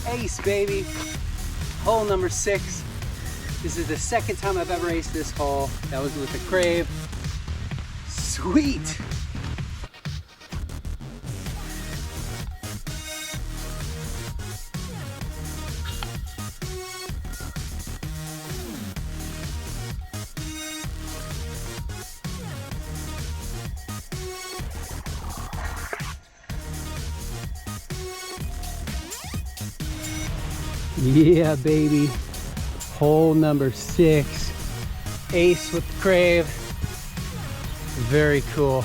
Ace, baby. Hole number 6. This is the second time I've ever aced this hole. That was with the Crave. Sweet. Yeah, baby. Hole number 6. Ace with the Crave. Very cool.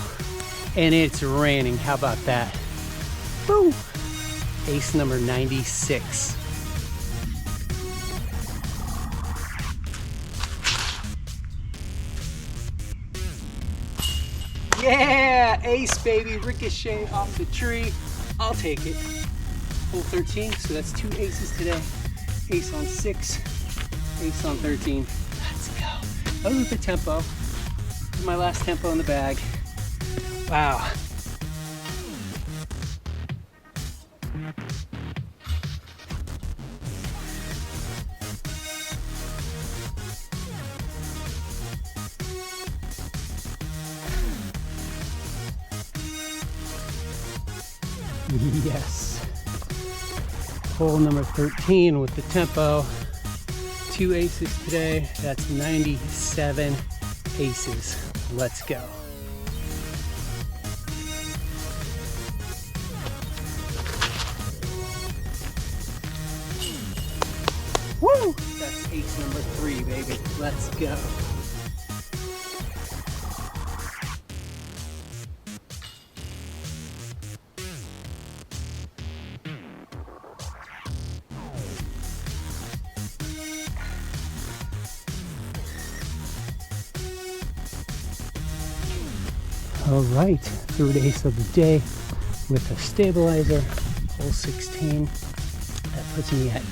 And it's raining. How about that? Woo! Ace number 96. Yeah! Ace, baby. Ricochet off the tree. I'll take it. Hole 13, so that's 2 aces today. Ace on 6, ace on 13. Let's go. That was with the tempo. This is my last tempo in the bag. Wow. Yes. Hole number 13 with the tempo. 2 aces today. That's 97 aces. Let's go. Woo! That's ace number 3, baby. Let's go. All right, 3rd ace of the day with a stabilizer, hole 16. That puts me at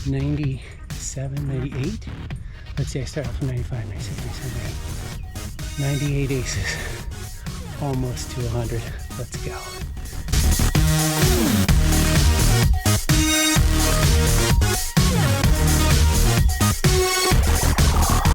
97, 98. Let's see, I start off from 95, 96, 97, 98 aces. Almost to 100. Let's go.